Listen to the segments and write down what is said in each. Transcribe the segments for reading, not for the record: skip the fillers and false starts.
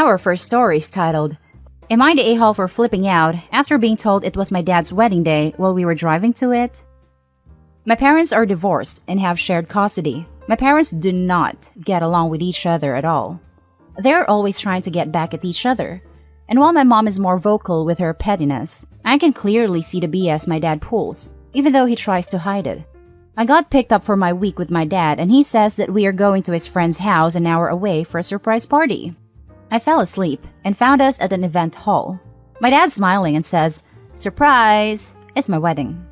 Our first story is titled, Am I the a-hole for flipping out after being told it was my dad's wedding day while we were driving to it? My parents are divorced and have shared custody. My parents do not get along with each other at all. They're always trying to get back at each other. And while my mom is more vocal with her pettiness, I can clearly see the BS my dad pulls, even though he tries to hide it. I got picked up for my week with my dad and he says that we are going to his friend's house an hour away for a surprise party. I fell asleep and found us at an event hall. My dad's smiling and says, "Surprise! It's my wedding."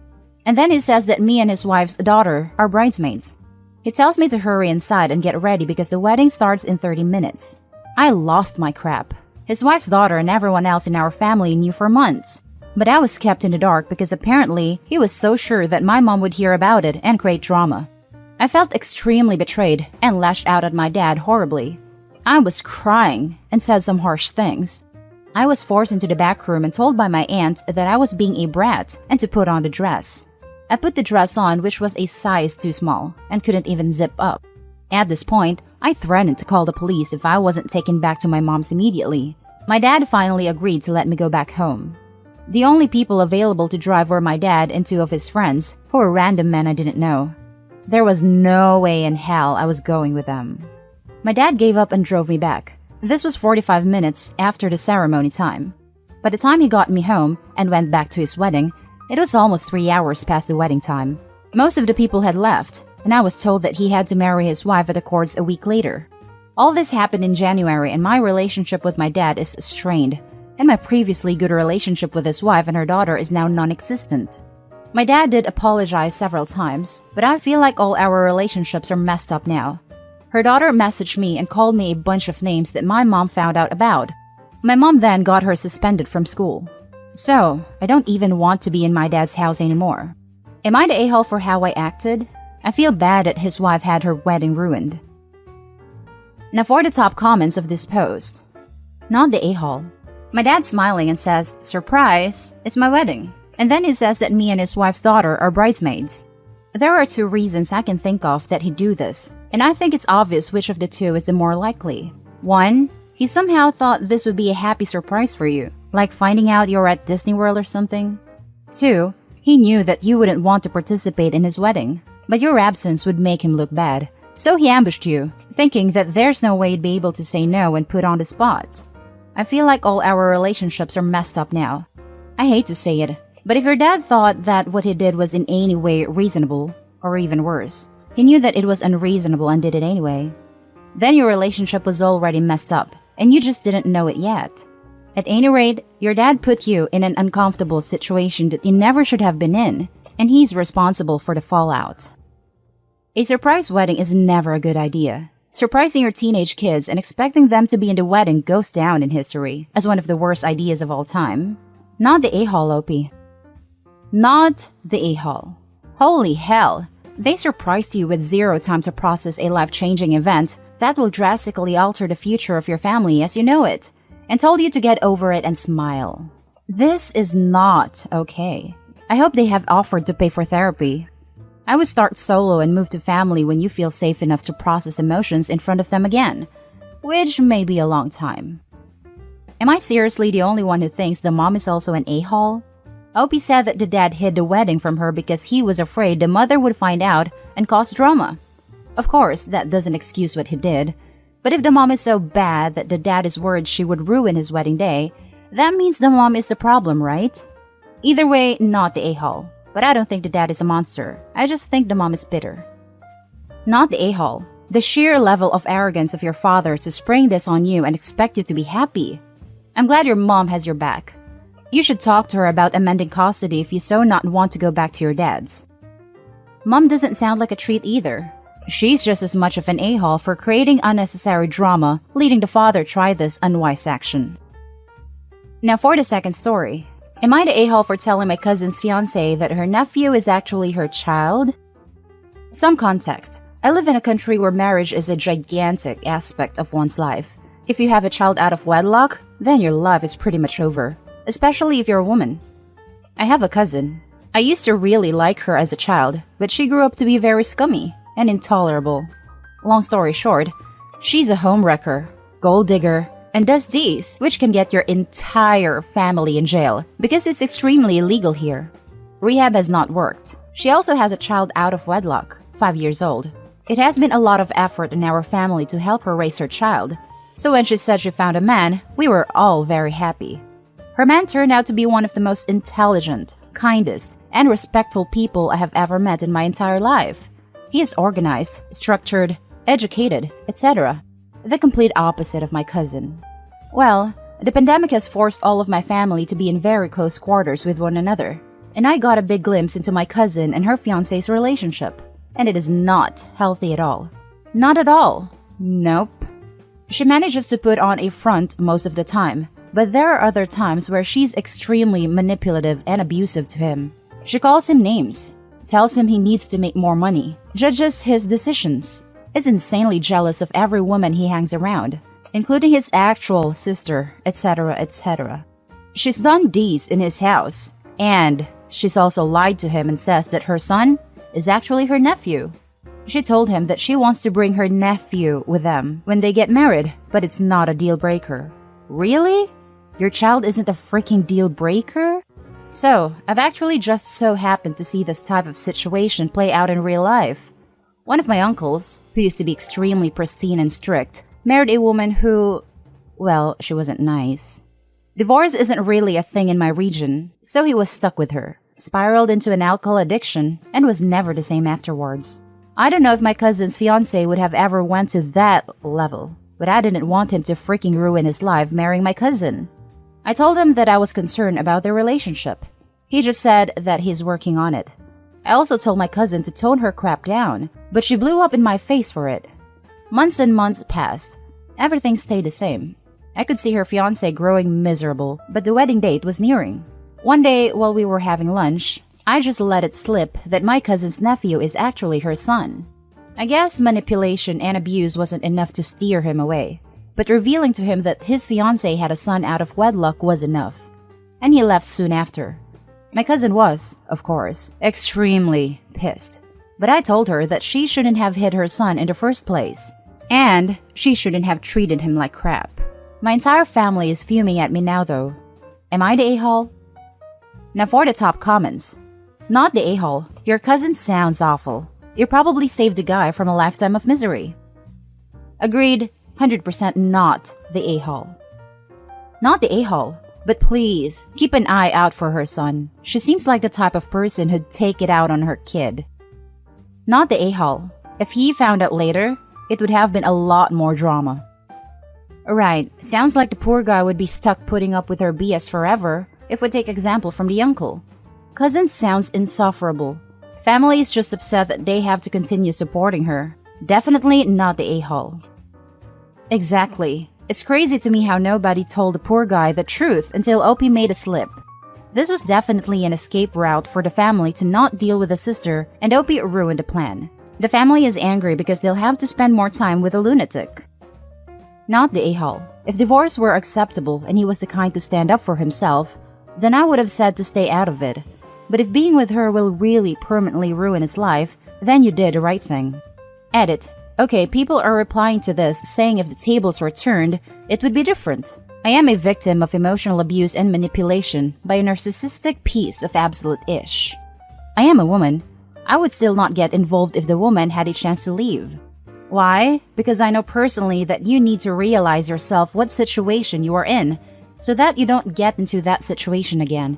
And then he says that me and his wife's daughter are bridesmaids. He tells me to hurry inside and get ready because the wedding starts in 30 minutes. I lost my crap. His wife's daughter and everyone else in our family knew for months. But I was kept in the dark because apparently he was so sure that my mom would hear about it and create drama. I felt extremely betrayed and lashed out at my dad horribly. I was crying and said some harsh things. I was forced into the back room and told by my aunt that I was being a brat and to put on the dress. I put the dress on, which was a size too small and couldn't even zip up. At this point, I threatened to call the police if I wasn't taken back to my mom's immediately. My dad finally agreed to let me go back home. The only people available to drive were my dad and two of his friends, who were random men I didn't know. There was no way in hell I was going with them. My dad gave up and drove me back. This was 45 minutes after the ceremony time. By the time he got me home and went back to his wedding, it was almost 3 hours past the wedding time. Most of the people had left, and I was told that he had to marry his wife at the courts a week later. All this happened in January and my relationship with my dad is strained, and my previously good relationship with his wife and her daughter is now non-existent. My dad did apologize several times, but I feel like all our relationships are messed up now. Her daughter messaged me and called me a bunch of names that my mom found out about. My mom then got her suspended from school. So, I don't even want to be in my dad's house anymore. Am I the a-hole for how I acted? I feel bad that his wife had her wedding ruined. Now for the top comments of this post. Not the a-hole. My dad's smiling and says, "Surprise, it's my wedding." And then he says that me and his wife's daughter are bridesmaids. There are two reasons I can think of that he'd do this, and I think it's obvious which of the two is the more likely. One, he somehow thought this would be a happy surprise for you, like finding out you're at Disney World or something. Two, he knew that you wouldn't want to participate in his wedding, but your absence would make him look bad. So he ambushed you, thinking that there's no way he'd be able to say no and put on the spot. I feel like all our relationships are messed up now. I hate to say it, but if your dad thought that what he did was in any way reasonable, or even worse, he knew that it was unreasonable and did it anyway, then your relationship was already messed up, and you just didn't know it yet. At any rate, your dad put you in an uncomfortable situation that you never should have been in, and he's responsible for the fallout. A surprise wedding is never a good idea. Surprising your teenage kids and expecting them to be in the wedding goes down in history as one of the worst ideas of all time. Not the a-hole, OP. Not the a-hole. Holy hell, they surprised you with zero time to process a life-changing event that will drastically alter the future of your family as you know it, and told you to get over it and smile. This is not okay. I hope they have offered to pay for therapy. I would start solo and move to family when you feel safe enough to process emotions in front of them again, which may be a long time. Am I seriously the only one who thinks the mom is also an a-hole? Opie said that the dad hid the wedding from her because he was afraid the mother would find out and cause drama. Of course, that doesn't excuse what he did, but if the mom is so bad that the dad is worried she would ruin his wedding day, that means the mom is the problem, right? Either way, not the a-hole, but I don't think the dad is a monster. I just think the mom is bitter. Not the a-hole. The sheer level of arrogance of your father to spring this on you and expect you to be happy. I'm glad your mom has your back. You should talk to her about amending custody if you so not want to go back to your dad's. Mom doesn't sound like a treat either. She's just as much of an a-hole for creating unnecessary drama, leading the father try this unwise action. Now for the second story. Am I the a-hole for telling my cousin's fiancé that her nephew is actually her child? Some context. I live in a country where marriage is a gigantic aspect of one's life. If you have a child out of wedlock, then your life is pretty much over, especially if you're a woman. I have a cousin. I used to really like her as a child, but she grew up to be very scummy and intolerable. Long story short, she's a homewrecker, gold digger, and does these, which can get your entire family in jail because it's extremely illegal here. Rehab has not worked. She also has a child out of wedlock, 5 years old. It has been a lot of effort in our family to help her raise her child, so when she said she found a man, we were all very happy. Her man turned out to be one of the most intelligent, kindest, and respectful people I have ever met in my entire life. He is organized, structured, educated, etc. The complete opposite of my cousin. Well, the pandemic has forced all of my family to be in very close quarters with one another, and I got a big glimpse into my cousin and her fiancé's relationship, and it is not healthy at all. Not at all. Nope. She manages to put on a front most of the time, but there are other times where she's extremely manipulative and abusive to him. She calls him names, tells him he needs to make more money, judges his decisions, is insanely jealous of every woman he hangs around, including his actual sister, etc., etc. She's done these in his house, and she's also lied to him and says that her son is actually her nephew. She told him that she wants to bring her nephew with them when they get married, but it's not a deal breaker. Really? Your child isn't a freaking deal breaker? So, I've actually just so happened to see this type of situation play out in real life. One of my uncles, who used to be extremely pristine and strict, married a woman who, well, she wasn't nice. Divorce isn't really a thing in my region, so he was stuck with her, spiraled into an alcohol addiction, and was never the same afterwards. I don't know if my cousin's fiancé would have ever went to that level, but I didn't want him to freaking ruin his life marrying my cousin. I told him that I was concerned about their relationship. He just said that he's working on it. I also told my cousin to tone her crap down, but she blew up in my face for it. Months and months passed. Everything stayed the same. I could see her fiancé growing miserable, but the wedding date was nearing. One day, while we were having lunch, I just let it slip that my cousin's nephew is actually her son. I guess manipulation and abuse wasn't enough to steer him away, but revealing to him that his fiancé had a son out of wedlock was enough. And he left soon after. My cousin was, of course, extremely pissed, but I told her that she shouldn't have hid her son in the first place, and she shouldn't have treated him like crap. My entire family is fuming at me now though. Am I the a-hole? Now for the top comments. Not the a-hole. Your cousin sounds awful. You probably saved the guy from a lifetime of misery. Agreed, 100% not the a-hole. Not the a-hole, but please, keep an eye out for her son. She seems like the type of person who'd take it out on her kid. Not the a-hole. If he found out later, it would have been a lot more drama. Right, sounds like the poor guy would be stuck putting up with her BS forever if we take example from the uncle. Cousin sounds insufferable. Family is just upset that they have to continue supporting her. Definitely not the a-hole. Exactly. It's crazy to me how nobody told the poor guy the truth until OP made a slip. This was definitely an escape route for the family to not deal with the sister, and OP ruined the plan. The family is angry because they'll have to spend more time with a lunatic. Not the a-hole. If divorce were acceptable and he was the kind to stand up for himself, then I would have said to stay out of it. But if being with her will really permanently ruin his life, then you did the right thing. Edit. Okay, people are replying to this saying if the tables were turned, it would be different. I am a victim of emotional abuse and manipulation by a narcissistic piece of absolute ish. I am a woman. I would still not get involved if the woman had a chance to leave. Why? Because I know personally that you need to realize yourself what situation you are in, so that you don't get into that situation again.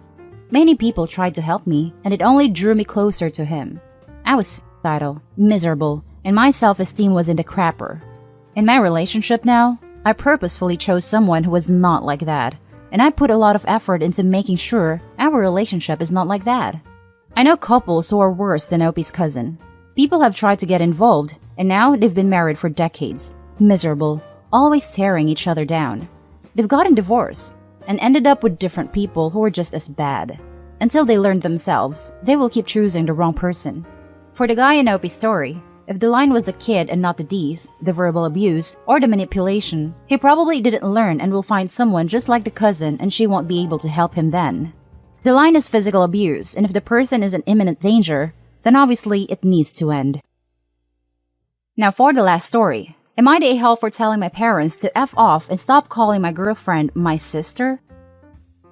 Many people tried to help me, and it only drew me closer to him. I was suicidal, miserable, and my self-esteem was in the crapper. In my relationship now, I purposefully chose someone who was not like that, and I put a lot of effort into making sure our relationship is not like that. I know couples who are worse than Opie's cousin. People have tried to get involved, and now they've been married for decades, miserable, always tearing each other down. They've gotten divorced, and ended up with different people who were just as bad. Until they learn themselves, they will keep choosing the wrong person. For the guy in Opie's story, if the line was the kid and not the D's, the verbal abuse, or the manipulation, he probably didn't learn and will find someone just like the cousin and she won't be able to help him then. The line is physical abuse, and if the person is in imminent danger, then obviously it needs to end. Now for the last story. Am I the a-hole for telling my parents to F off and stop calling my girlfriend my sister?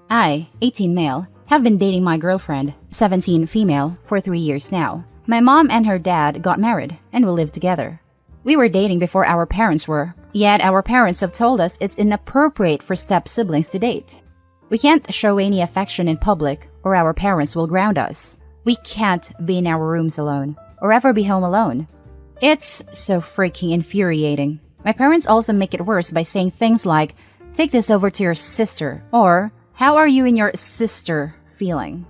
I, 18 male, have been dating my girlfriend, 17 female, for 3 years now. My mom and her dad got married and we live together. We were dating before our parents were, yet our parents have told us it's inappropriate for step-siblings to date. We can't show any affection in public or our parents will ground us. We can't be in our rooms alone or ever be home alone. It's so freaking infuriating. My parents also make it worse by saying things like, "Take this over to your sister," or "How are you in your sister feeling?"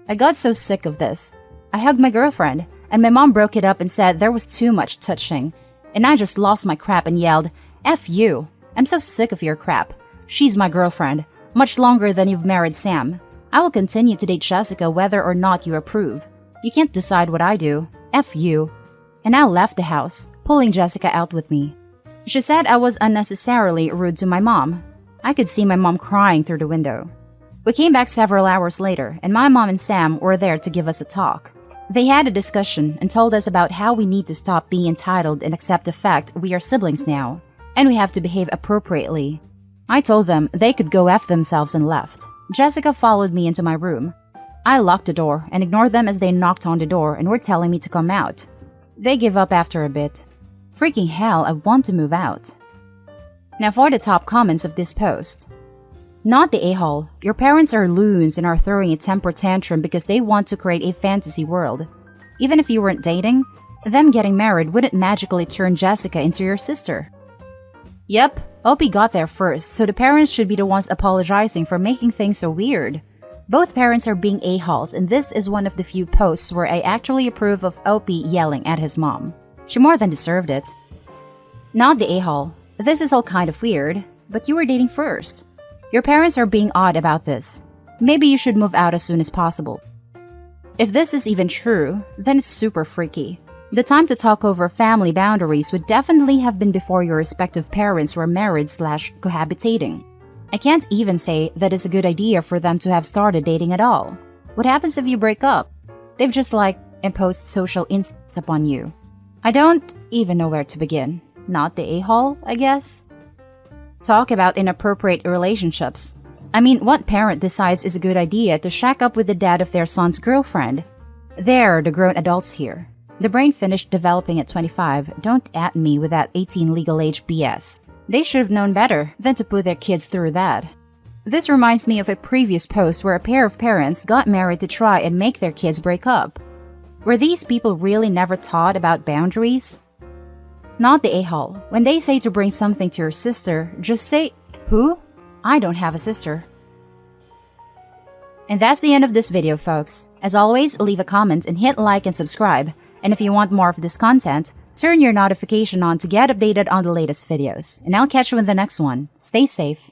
I got so sick of this. I hugged my girlfriend, and my mom broke it up and said there was too much touching. And I just lost my crap and yelled, "F you. I'm so sick of your crap. She's my girlfriend, much longer than you've married Sam. I will continue to date Jessica whether or not you approve. You can't decide what I do. F you." And I left the house, pulling Jessica out with me. She said I was unnecessarily rude to my mom. I could see my mom crying through the window. We came back several hours later, and my mom and Sam were there to give us a talk. They had a discussion and told us about how we need to stop being entitled and accept the fact we are siblings now, and we have to behave appropriately. I told them they could go F themselves and left. Jessica followed me into my room. I locked the door and ignored them as they knocked on the door and were telling me to come out. They gave up after a bit. Freaking hell, I want to move out. Now for the top comments of this post. Not the a-hole. Your parents are loons and are throwing a temper tantrum because they want to create a fantasy world. Even if you weren't dating, them getting married wouldn't magically turn Jessica into your sister. Yep, Opie got there first, so the parents should be the ones apologizing for making things so weird. Both parents are being a-holes, and this is one of the few posts where I actually approve of Opie yelling at his mom. She more than deserved it. Not the a-hole. This is all kind of weird, but you were dating first. Your parents are being odd about this. Maybe you should move out as soon as possible. If this is even true, then it's super freaky. The time to talk over family boundaries would definitely have been before your respective parents were married/cohabitating. I can't even say that it's a good idea for them to have started dating at all. What happens if you break up? They've just imposed social instincts upon you. I don't even know where to begin. Not the a-hole, I guess? Talk about inappropriate relationships. I mean, what parent decides is a good idea to shack up with the dad of their son's girlfriend? They're the grown adults here. The brain finished developing at 25. Don't at me with that 18 legal age BS. They should have known better than to put their kids through that. This reminds me of a previous post where a pair of parents got married to try and make their kids break up. Were these people really never taught about boundaries? Not the a-hole. When they say to bring something to your sister, just say, "Who? I don't have a sister." And that's the end of this video, folks. As always, leave a comment and hit like and subscribe. And if you want more of this content, turn your notification on to get updated on the latest videos. And I'll catch you in the next one. Stay safe.